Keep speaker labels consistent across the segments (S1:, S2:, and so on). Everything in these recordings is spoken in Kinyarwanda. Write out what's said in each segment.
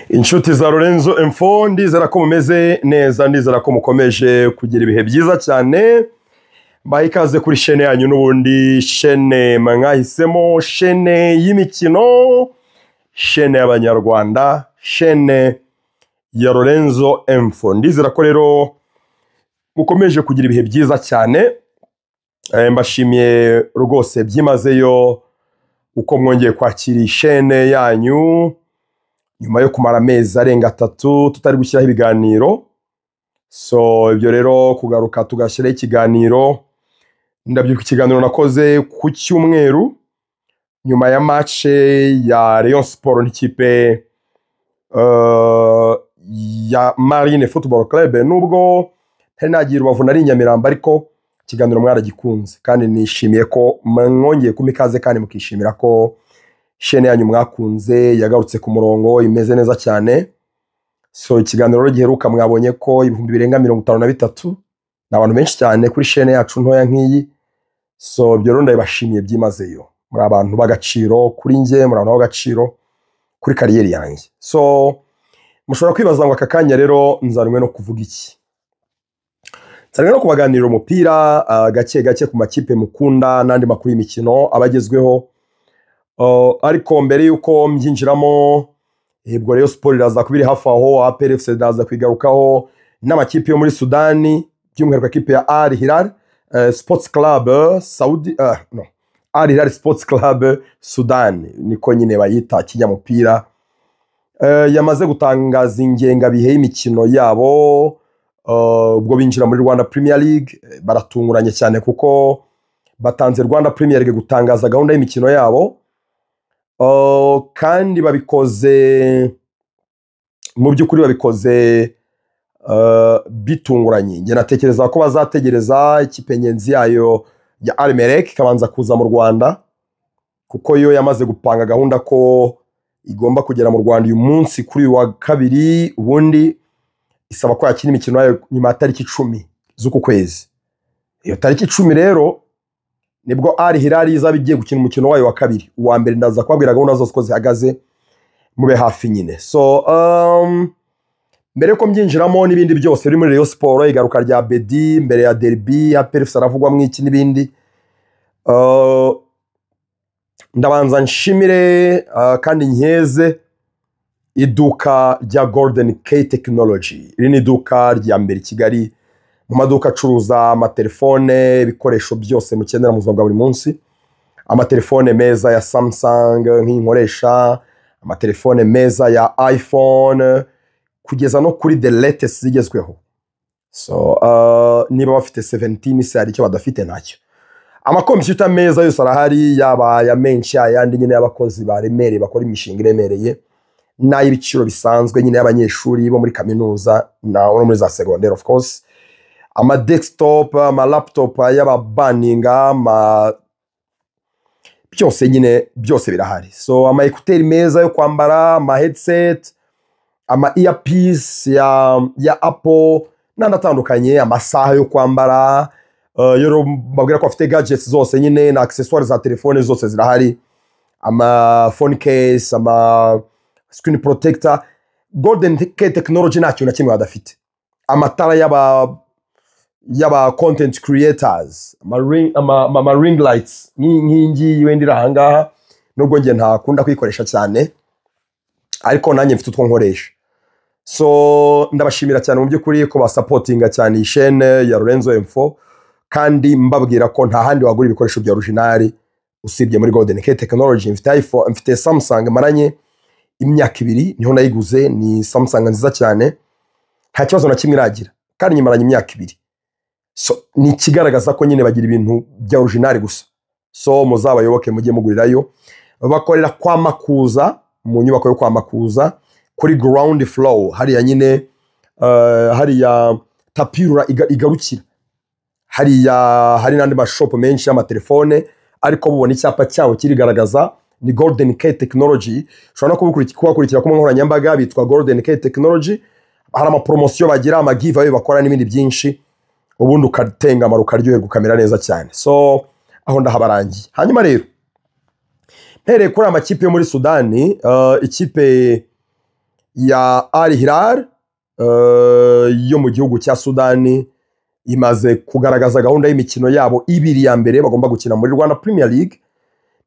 S1: Inshuti za Lorenzo Info ndizera ko mumeze neza, ndizera ko mukomeje kugira ibihe byiza cyane. Baye ikaze kuri chaîne yanyu n'ubundi chaîne mwahisemo, chaîne y'imikino, chaîne y'abanyarwanda, chaîne ya Lorenzo Info. Ndizera ko rero mukomeje kugira ibihe byiza cyane. Mbashimiye rwose byimazeyo uko mwongeye kwakira chaîne yanyu nyuma yo kumara amezi arenga 3 tutari gushyiraho ibiganiro. So ibyo rero kugaruka tugashyiraho ikiganiro, ndabyuka ikiganiro nakoze ku cyumweru nyuma ya match ya Rayon Sport n'ikipe ya Marine Football Club. Nubwo ntari nagira Rubavu nari Nyamirambo, ariko ikiganiro mwaragikunze kandi nishimiye ko mwongeye kumikaze kandi mukishimira ko chaîne yanyu mwakunze yagarutse ku murongo imeze neza cyane. So ikiganiro rero giheruka mwabonye ko 253 n'abantu benshi cyane kuri chaîne yacu ntoya nk'iyi. So ibyo rero ndabashimiye byimazeyo, muri abantu bagaciro kuri nge, muri abantu bagaciro kuri kariyeri yanjye. So mushobora kwibaza ngo aka kanya rero nzarumwe no kuvuga iki. Nzarumwe no kubaganirira umupira gake gake ku makipe mukunda n'andi makuru y'imikino abagezweho. Ariko mbere yuko mbyinjiramo, ubwo Rayon Sport iraza kubiri hafi aho, APR FC iraza kwigarukaho n'amakipe yo muri Sudani, by'umwihariko ikipe ya Al Hilal Sports Club Saudi Al Hilal Sports Club Sudan niko nyine bayita kinyamupira, yamaze gutangaza ingenga bihe y'imikino yabo. Ubwo binjira muri Rwanda Premier League baratunguranye cyane kuko batanze Rwanda Premier League gutangaza gahunda y'imikino yabo. Kandi babikoze mu by'ukuri babikoze bitunguranye. Nge natekereza ko bazategereza ikipe nyenzi yayo ya Al Merrek kabanza kuza mu Rwanda, kuko yo yamaze gupanga gahunda ko igomba kugera mu Rwanda uyu munsi kuri wa kabiri, ubundi isaba ko yakina imikino yayo nyuma ya tariki 10 z'uku kwezi. Iyo tariki 10 rero nibwo Al Hilal izaba igiye gukina umukino wayo wa kabiri. Uwa mbere ndaza kubabwira gahunda zose ko zihagaze, mube hafi nyine. So mbere ko mbyinjiramo n'ibindi byose biri muri Rayon Sport, igaruka rya Bedi mbere ya derby ya APR FC aravugwa mu iki n'ibindi, ndabanza nshimire kandi nkeze iduka rya Golden K Technology. Iri ni iduka rya mbere Kigali mu maduka acuruza amatelefone, ibikoresho byose mukenera mu buzima bwa buri munsi. Amatelefone meza ya Samsung nk'inkoresha, amatelefone meza ya iPhone, kugeza no kuri the latest zigezweho. So niba bafite 17 se hari icyo badafite ntacyo. Amakompyuta meza yose arahari, yaba ya menshi ayandi nyine y'abakozi baremereye bakora imishinga iremereye, n'ay'ibiciro bisanzwe nyine y'abanyeshuri bo muri kaminuza na muri za secondaire of course. Ama desktop, ama laptop y'ababaninga, byose nyine byose birahari. So ama ekuteri meza yo kwambara, ama headset, ama earpiece ya Apple n'andatandukanye, amasaha yo kwambara, yo babwira ko afite gadgets zose nyine na accessoires za telefone zose zirahari, ama phone case, ama screen protector. Golden K Technology nta kintu na kimwe badafite. Amatara yaba content creators, ama ring lights nk'ingi wendira ahangaha, nubwo nge ntakunda kwikoresha cyane ariko nanjye mfite utwo nkoresha. So ndabashimira cyane mu by'ukuri ko basupportinga cyane chaîne ya Lorenzo Info, kandi mbabwira ko nta handi wagura ibikoresho bya original usibye muri Golden K Technology. Mfite iPhone, mfite Samsung maranye imyaka 2 niho nayiguze, ni Samsung nziza cyane, nta kibazo na kimwe iragira kandi nyimaranye imyaka 2. So ni kigaragaza ko nyine bagira ibintu bya original gusa. So muzabayoboke mujye mugurirayo. Bakorera kwa Makuza, mu nyubako yo kwa Makuza kuri ground floor, hariya nyine hariya tapirura igarukira. Hari nandi mashop menshi y'amatelefone, ariko mubona icyapa cyawo kirigaragaza ni Golden K Technology. Ushobora no kubakurikira ku nkoranyambaga bitwa Golden K Technology. Hari ama promotion bagira, ama giveaway bakora n'ibindi byinshi, ubundi ukatenga amaro karyoherwa ukamera neza cyane. So aho ndahabarangiye. Hanyuma rero mpereye kuri amakipe yo muri Sudani, ikipe ya Al Hilal yo mu gihugu cya Sudani imaze kugaragaza gahunda y'imikino yabo ibiri ya mbere bagomba gukina muri Rwanda Premier League.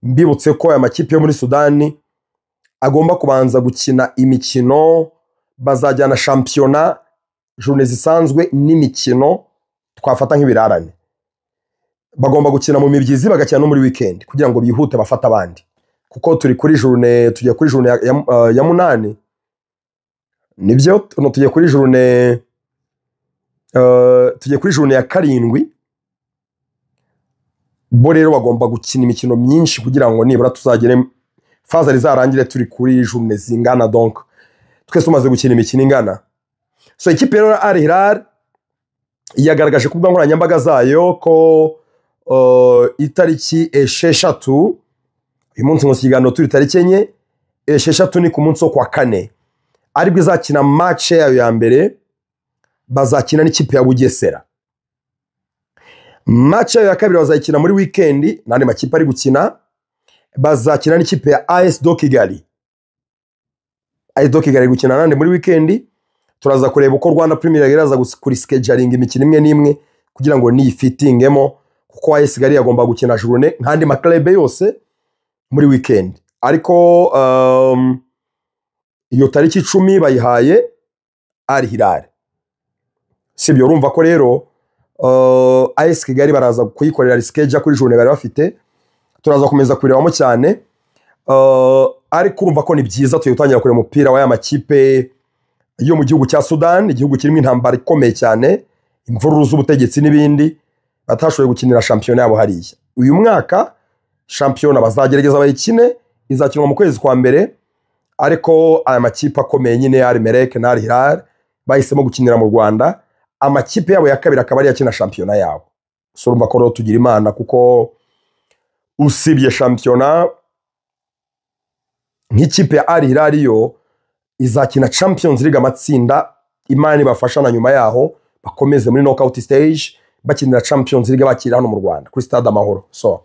S1: Mbibutse ko aya makipe yo muri Sudani agomba kubanza gukina imikino, bazajyana shampiyona, journée zisanzwe n'imikino twafata nk'ibirarane. Bagomba gukina mu mibyizi bagakina no muri weekend kugira ngo bihute bafata abandi, kuko turi kuri journée, tugiye kuri journée ya 8. Nibyo tugiye kuri journée ya 7. Bo rero bagomba gukina imikino myinshi kugira ngo nibura tuzagere faza rizarangire turi kuri journée zingana, donc twese tumaze gukina imikino ingana. So ikipe rero Al Hilal yagaragaje ku bwankoranyambaga zayo ko itariki 6, uyu munsi ngo kiganiro turi tariki 4, 6 ni ku munsi wo kwa 4, aribwo izakina match yayo ya mbere, bazakina n'ikipe ya Bugesera. Match yayo ya kabiri bazakina muri weekend, nandi makipe ari gukina, bazakina n'ikipe ya AS do Kigali. AS do Kigali gukina nande muri weekend. Turaza kureba uko Rwanda Premier League iraza kuri scheduling imikino imwe n'imwe kugira ngo ni fitingemo, kuko AS Kigali yagomba gukina journée nkandi maklebe yose muri weekend. Ariko iyo tariki 10 bayihaye Al Hilal. Sibyo, urumva ko rero AS Kigali baraza kuyikorera schedule kuri journée bari bafite, turaza komeza kubirebamo cyane. Ariko urumva ko ni byiza tuyitangira kure umupira wa ya makipe yo mu gihugu cya Sudan, igihugu kirimo intambara ikomeye cyane, imvururu z'ubutegetsi n'ibindi, batashoboye gukinira shampiyona yabo hariya. Uyu mwaka shampiyona bazagerageza bayikine, izakinwa mu kwezi kwa mbere, ariko aya makipe akomeye nyine Al Merrek na Al Hilal bahisemo gukinira mu Rwanda. Amakipe yabo ya kabiri akaba ari yakina shampiyona yabo. So urumva ko rero tugira imana, kuko usibye shampiyona nk'ikipe ya Al Hilal yo izakina Champions League amatsinda, imana ibafasha na nyuma yaho bakomeze muri knockout stage bakinira Champions League bakira hano mu Rwanda kuri Stade Amahoro. So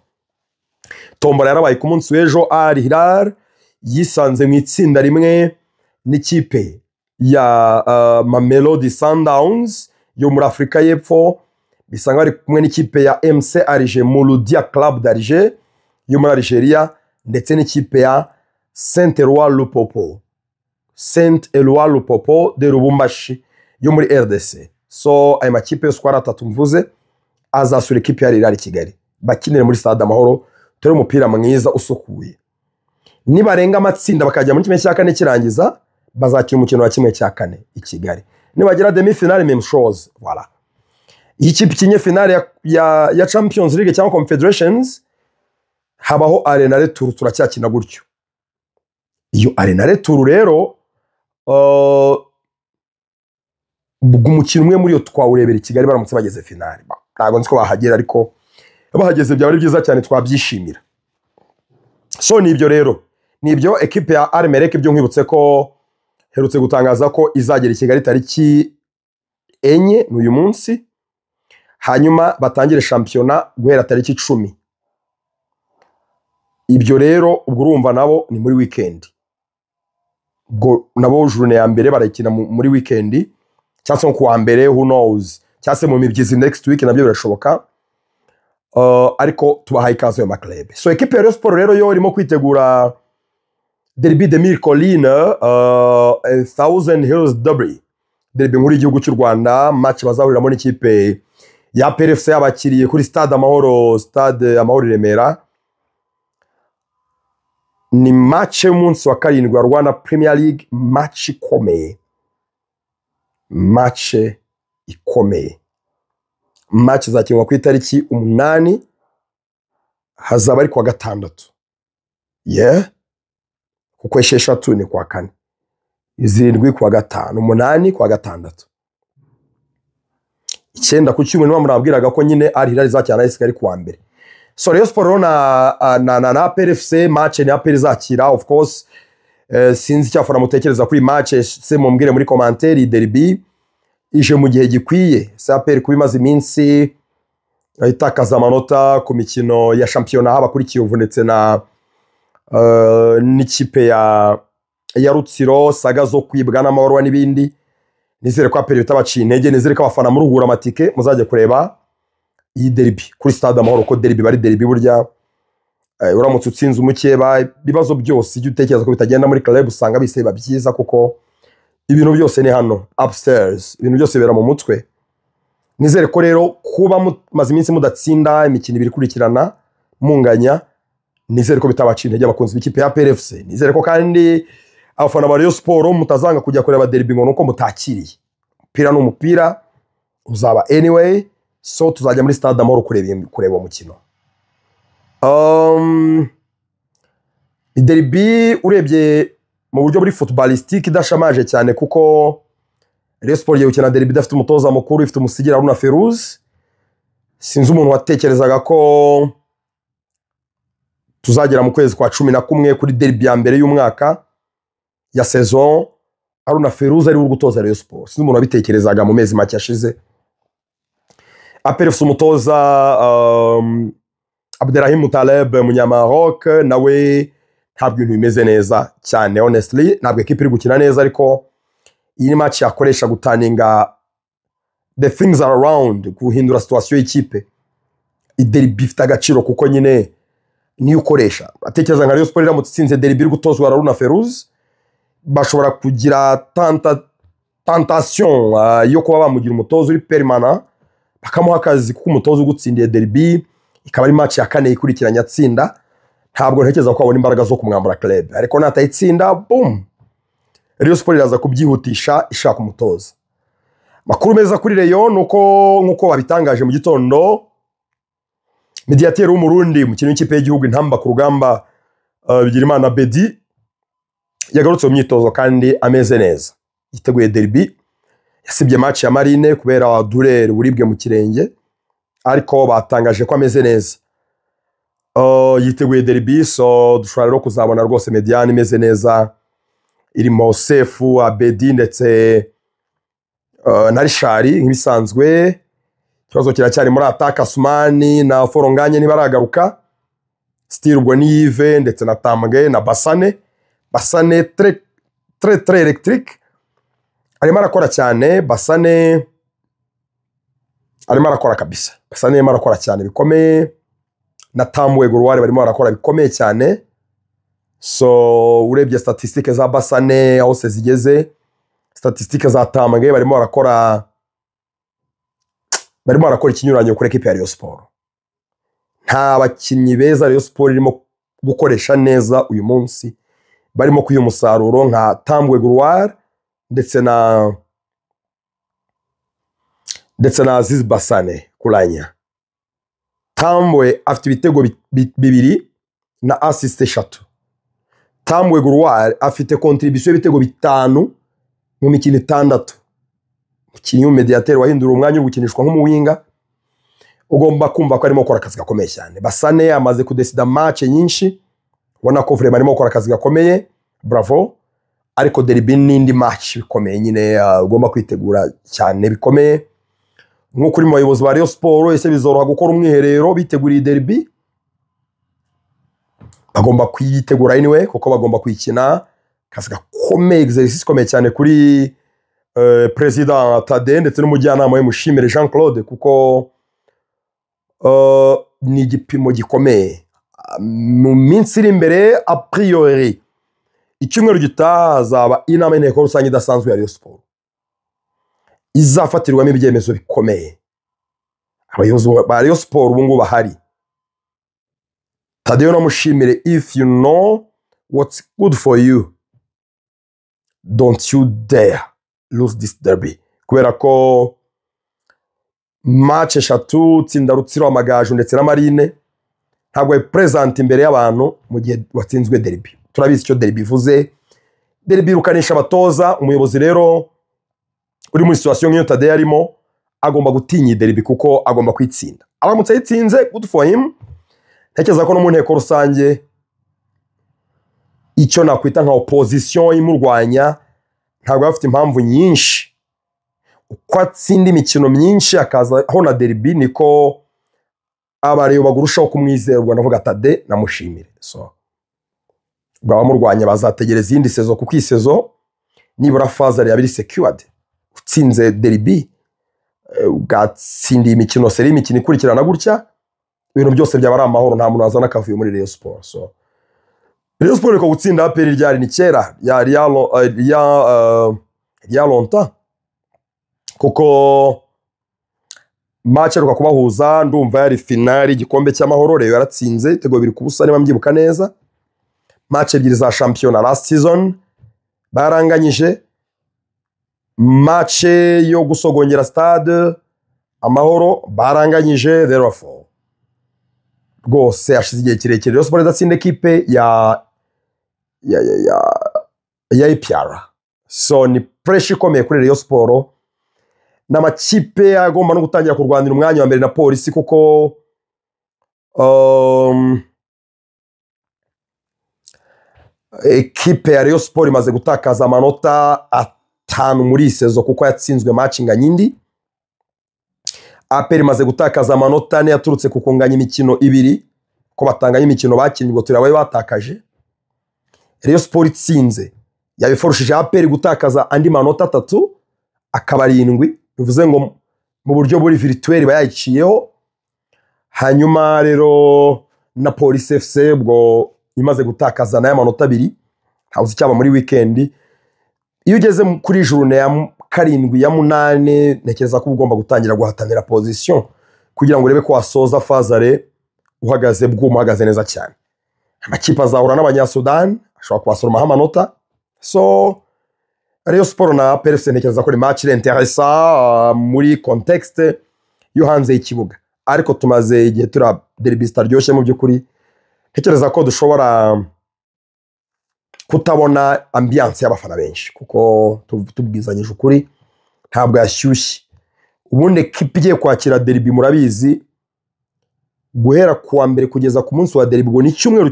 S1: tombora yarabaye ku munsi w'ejo, Al Hilal yisanze mu itsinda rimwe n'ikipe ya Mamelodi Sundowns yo muri Afrika y'Epfo, bisanga bari kumwe n'ikipe ya MC Alger Mouloudia Club d'Alger yo muri Algeria, ndetse n'ikipe ya Saint-Eloi Lupopo de Lubumbashi yo muri RDC. So aya makipe yose kwa 3 mvuze azasura ikipe ya Al Hilal Kigali bakinire muri Stade Amahoro, turi umupira mwiza usukuye. Nibarenga amatsinda bakajya muri kimwe cya 4 kirangiza, bazakina umukino wa kimwe cya 4 i Kigali. Nibagera demi finale même chose. Voilà. Ikipe kinye finale ya Champions League cyangwa Confederations, habaho Arena Retour, turacyakina gutyo. Iyo Arena Retour rero umukino umwe muri yo twawurebera i Kigali baramutse bageze finale. Ntago nzi ko bahagera, ariko bahageze byaba ari byiza cyane, twabyishimira. So nibyo rero, nibyo equipe ya Al Merrek byo nkwibutse ko herutse gutangaza ko izagera i Kigali tariki 4 n'uyu munsi, hanyuma batangire shampiyona guhera tariki 10. Ibyo rero ubwo urumva nabo ni muri weekend, ubwo nabo journée ya mbere barakina muri weekend cyangwa ku wa mbere, who knows, cyangwa mu mibyizi next week nabyo birashoboka. Ariko tubahaye ikaze yo maklebe. So equipe ya Sport rero yo irimo kwitegura Derby de Mille Collines, 1000 Hills Derby, derby nkuru y'igihugu cy'u Rwanda. Match bazahuriramo n'ikipe ya PRFC yabakiriye kuri Stade Amahoro, Stade Amahoro Remera. Ni match y'umunsi wa 7 wa Rwanda Premier League, match ikomeye, match ikomeye. Match zakinwa ku itariki 8, hazaba ari kwa 6. Yeah, kuko 6 ni kwa 4, 7 kwa 5, 8 kwa 6. 9 ku cyumwe niba murabwiraga ko nyine Al Hilal izakina AS Kigali ku wa mbere. So Rayon Sport na PRFC match ni APR izakira, of course. Sinzi cyafana mutekereza kuri match, se mumbwire muri commentaire. Derby ije mu gihe gikwiye, APR kubimaze iminsi itakaza amanota ku mikino ya shampiyona, haba kuri Kiyovu ndetse na n'ikipe ya Rutsiro, saga zo kwibwa n'amahoro n'ibindi. Nizere ko aperi bitabaciye intege, nizere ko abafana muruhura amatike muzajye kureba iyi derby kuri stade Amahoro, ko derby bari derby burya uramutse utsinze umukeba bibazo byose ijye utekereza ko bitagenda muri club usanga biseba byiza, kuko ibintu byose ni hano upstairs, ibintu byose bera mu mutwe. Nizere ko rero kuba maze iminsi mudatsinda imikino ibiri kurikirana munganya, nizere ko bitabaciye intege abakunzi b'ikipe ya PRFC. Nizere ko kandi abafana ba Rayon Sport mutazanga kujya kureba derby ngo nuko mutakiriye. Umupira n'umupira uzaba anyway, so tuzajya muri stade Amahoro kureba umukino. Derby urebye mu buryo buri footballistique idashamaje cyane, kuko Rayon Sport yewe cyane derby dafite umutoza mukuru, ifite umusigira Haruna Ferouz. Sinzi umuntu watekerezaga ko tuzagera mu kwezi kwa 11 kuri derby ya mbere y'umwaka ya saison Haruna Ferouz ari gutoza Rayon Sport. Sinzi umuntu wabitekerezaga mu mezi make yashize. Aperefuse umutoza Abderrahim Moutaleb Munyamaroc, nawe ntabwo ibintu bimeze neza cyane honestly, ntabwo equipe iri gukina neza, ariko iyi ni match yakoresha gutaninga the things are around, guhindura situation y'ikipe. Derby ifite agaciro kuko nyine niyo ukoresha. Atekereza nka Rayon Sport iramutse itsinze derby iri gutozwa Haruna Ferouz, bashobora kugira tentation yo kuba bamugira umutoza uri permanent, bakamuha akazi kuko umutoza ugutsindiye derby ikaba ari match ya kane ikurikiranya atsinda. Ntabwo ntekereza ko abona imbaraga zo kumwambura club, ariko natayitsinda boom, Rayon Sport iraza kubyihutisha ishaka umutoza. Makuru meza kuri Rayon nuko babitangaje mu gitondo, mediateur w'umurundi umukino w'ikipe y'igihugu intamba ku rugamba Bigirimana Bedi yagarutse mu myitozo kandi ameze neza, yiteguye derby. Yasibye match ya Marine kubera douleur buribwe mu kirenge, ariko batangaje ko ameze neza. Yiteguye derby, so dushobora rero kuzabona rwose Mediane imeze neza, irimo Sefu, Abedi ndetse na Rishari nk'ibisanzwe. Ikibazo kiracyari muri attack, Asumani na Foronganye ntibaragaruka, still ubwo ni Yves ndetse na Tambwe na Basane très électrique. Arimo arakora cyane Basane, arimo arakora kabisa. Basane arimo arakora cyane bikomeye, na Tambwe Gurware barimo barakora bikomeye cyane. So urebye statistique za Basane aho se zigeze, statistique za Tambwe barimo barakora ikinyuranye kuri equipe ya Rayon Sport. Nta bakinnyi beza Rayon Sport irimo gukoresha neza uyu munsi barimo kuyu musaruro nka Tambwe Gurware ndetse na Aziz Basane Kulanya. Tambwe afite ibitego bibiri na assist 3. Tambwe Gurware afite contribution y'ibitego 5 mu mikino 6. Umukinnyi w'umediateur wahindura umwanya ugukinishwa nk'umuwinga, ugomba kumva ko arimo gukora akazi gakomeye cyane. Basane amaze kudesida match nyinshi, ubona ko vraiment arimo gukora akazi gakomeye, bravo. Ariko derby n'indi match bikomeye nyine ugomba kwitegura cyane bikomeye. Nk'uko uri mu bayobozi ba Rayon Sport, ese bizoroha gukora umwiherero biteguriye derby? Bagomba kwitegura anyway, kuko bagomba kwikina akazi gakomeye, exercice komeye cyane kuri President Tade ndetse n'umujyanama we Mushimire Jean Claude, kuko ni igipimo gikomeye. Mu minsi iri imbere a priori icyumweru gitaha hazaba inama y'inteko rusange idasanzwe ya Rayon Sport, izafatirwamo ibyemezo bikomeye. Abayobozi ba Rayon Sport ubu ngubu bahari, Tadeo na Mushimire, if you know what's good for you, don't you dare lose this derby. Kubera ko match 3 tsinda Rutsiro, Amagaju ndetse na Marine ntabwo ari present imbere y'abantu mu gihe watsinzwe derby. Turabizi icyo derby ivuze, derby rukanisha abatoza. Umuyobozi rero uri muri situation nk'iyo Tade yarimo agomba gutinya derby kuko agomba kwitsinda. Aramutse yitsinze good for him. Ntekereza ko no mu nteko rusange icyo nakwita nka opposition imurwanya ntabwo afite impamvu nyinshi. Uko atsinda imikino myinshi akaza aho na derby, niko abareyo bagurushaho kumwizerwa. Navuga Tade na Mushimire, so bw'abamurwanya bazategereza iyindi sezo kuko isezo nibura Fazal yabiri secured utsinze derby ugatsindiye imikino seri imikino ikurikirana gutya ibintu byose byaba ari amahoro nta muntu azana kavuye muri Rayon Sport. So Rayon Sport ko gutsinda APR ryari ni kera ya longtemps kuko match aruka kubahuza ndumva yari finali igikombe cy'amahoro Rayon yaratsinze itego 2-0 niba mbyibuka neza. Match ebyiri za championnat last season baranganyije. Match yo gusogongera stade amahoro baranganyije therefore rwose ashize igihe kirekire Rayon Sport idatsinda ekipe ya APR. So ni pressure ikomeye kuri Rayon Sport n'amakipe agomba no gutangira kurwanira umwanya wa mbere na polisi kuko ekipe ya Rayon Sport imaze gutakaza amanota 5 muri sezo kuko yatsinzwe match inganyindi. APR imaze gutakaza amanota 4 yaturutse kukunganya imikino 2 ko batanganya imikino bakinnye ngo turabaye batakaje. Rayon Sport itsinze yabiforushije APR gutakaza andi manota 3 akaba 7 bivuze ngo mu buryo buri virtuel bayiciyeho. Hanyuma rero na Police FC bwo imaze gutakaza nayo amanota 2 hawuze cyaba muri weekend. Iyo ugeze kuri journée ya 7 ya 8 nekeza ko ugomba gutangira guhatanira position kugira ngo urebe ko wasoza Fazal uhagaze bw'umuhagaze neza cyane. Amakipe azahura n'abanyasudan ashobora kubasoroma amanota. So Rayon Sport na APR nekeza ko ari match intéressant muri contexte yo hanze y'ikibuga ariko tumaze igihe tura derby staryoshye mu byukuri ntekereza ko dushobora kutabona ambiance y'abafana benshi kuko tubwizanyije ukuri ntabwo yashyushye. Ubundi ekipe igiye kwakira derby murabizi guhera kuwa mbere kugeza ku munsi wa derby ngo ni cyumweru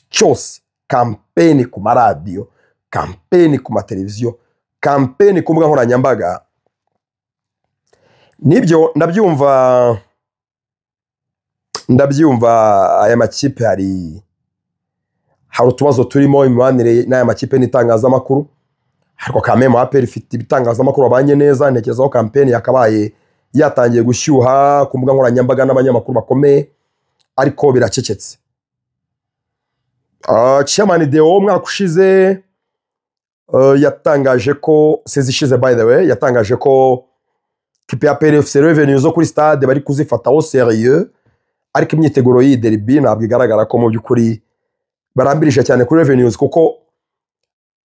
S1: cyose campaign ku maradiyo, campaign ku mateleviziyo, campaign ku mbuga nkoranyambaga. Nibyo ndabyumva aya makipe hari utubazo turimo imibanire n'aya makipe n'itangazamakuru ariko kameme APR ifite ibitangazamakuru abanye neza. Ntekereza ko campaign yakabaye yatangiye gushyuha ku mbuga nkoranyambaga n'abanyamakuru bakomeye ariko biracecetse. Chairman Deo mwaka ushize yatangaje ko sezishize by the way yatangaje ko kipe ya APR FC revenue zo kuri stade bari kuzifata au sérieux ariko imyiteguro yi derby ntabwo igaragara ko mu byukuri barambirisha cyane kuri revenues kuko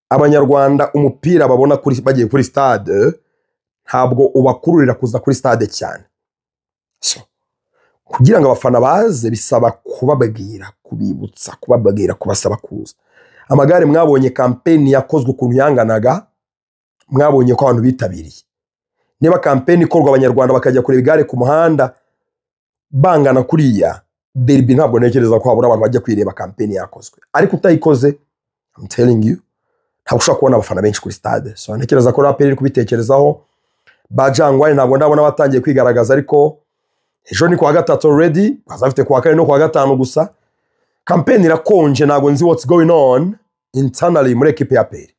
S1: abanyarwanda umupira babona kuri bagiye kuri stade ntabwo ubakururira kuza kuri stade cyane. So kugira ngo abafana baze bisaba kubabwira kubibutsa kubabwira kubasaba kuza. Amagare mwabonye campaign yakozwe ukuntu yanganaga mwabonye ko abantu bitabiriye. Niba campaign ikorwa abanyarwanda bakajya kureba igare ku muhanda bangana kuriya derby ntabwo nekereza ko habura abantu bajya kwireba campaign yakozwe ariko utayikoze I'm telling you ntabwo ushaka kubona abafana benshi kuri stade. So nekereza ko APR iri kubitekerezaho bajangwa ntabwo ndabona batangiye kwigaragaza ariko ejo ni kwa gatatu already bazafite kwa kane no kwa gatanu gusa. Campaign irakonje ntabwo nzi what's going on internally muri equipe ya APR.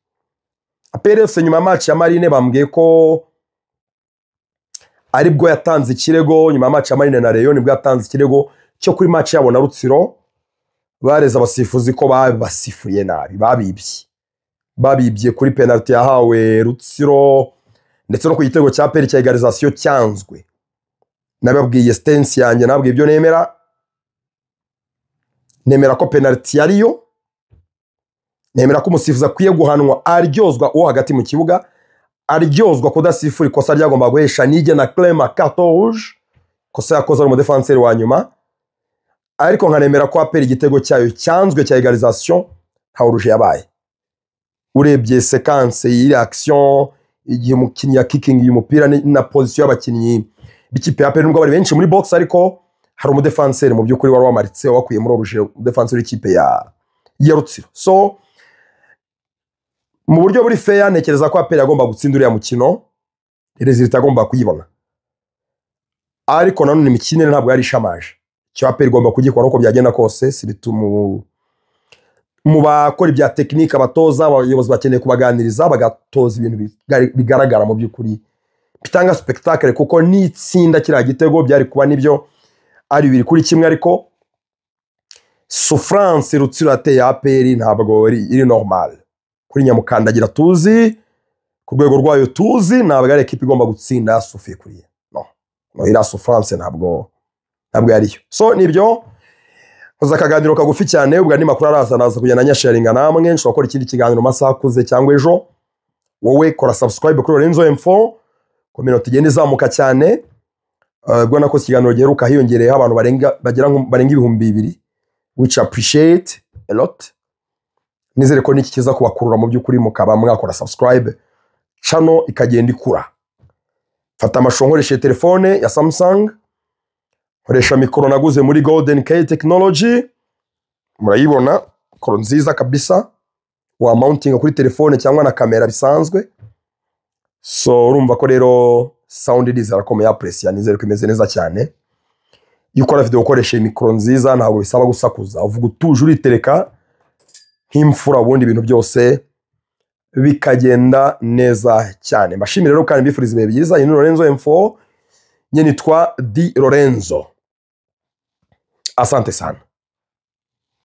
S1: APR FC nyuma match ya Marine bambwiye ko aribwo yatanze ikirego nyuma match ya Marine na Rayon nibwo yatanze ikirego cyo kuri match yabo na Rutsiro bareza abasifuzi ko babasifuye nabi babibye kuri penalty yahawe Rutsiro ndetse no ku gitego cya APR cya egalisation cyanzwe. Nababwiye stance yanjye nabwiye ibyo nemera ko penalty yariyo, nemera ko umusifuza kwiye guhanwa aryozwa uwo hagati mu kibuga, aryozwa kudasifura ikosa ryagomba guhesha Nige na Clement carte rouge kosa yakoze ari mu defenseur wa nyuma ariko nkanemera ko APR igitego cyayo cyanzwe cya egalisation nta rouge yabaye. Urebye sequence y'iri action igihe umukinnyi ya kicking y'umupira na position y'abakinnyi bikipe ya APR nubwo bari benshi muri box ariko hari umudefenseur mu byukuri wari wamaritse wakuye muri rouge defenseur y'ikipe ya Rutsiro. So mu buryo buri fair nekereza ko APR agomba gutsindura ya mukino resultat agomba kuyibona ariko nanone imikinire ntabwo yari shamaje cyo APR igomba kugikora uko byagenda kose sibitumu mu bakora ibya tekinike abatoza abayobozi bakeneye kubaganiriza bagatoza ibintu bigaragara mu by'ukuri bitanga spectacle kuko n'itsinda kiriya gitego byari kuba nibyo ari 2-1 ariko souffrance Rutsiro yateye APR ntabwo iri normal kuri Nyamukandagira tuzi ku rwego rwayo tuzi ntabwo ari equipe igomba gutsinda yasufiye kuri no ira souffrance ntabwo yariyo so nibyo koza kaganiro kagufi cyane ubwo ni makuru araza kugenda nyasharinga namwe nshobora gukora ikindi kiganiro masaha kuze cyangwa ejo wowe kora subscribe kuri Lorenzo Info community igenda izamuka cyane ubwo nako kiganiro giheruka hiyongereye abantu barenga 2,000 which appreciate a lot nizere ko niki kiza kubakurura mu by'ukuri mukaba mwakora subscribe channel ikagenda ikura fata amashongoreshe telefone ya Samsung koresha mikoro naguze muri Golden K Technology murayibona mikoro nziza kabisa wa mounting kuri telefone cyangwa na kamera bisanzwe so urumva ko rero sound design arakomeye appreciate nizere ko imeze neza cyane yukora video ukoresha mikoro nziza ntabwo bisaba gusakuza uvuga utuje uritereka nk'imfura ubundi ibintu byose bikagenda neza cyane mbashimire rero kandi mbifuriza ibihe byiza iyi ni Lorenzo Info nye nitwa Di Lorenzo asante sana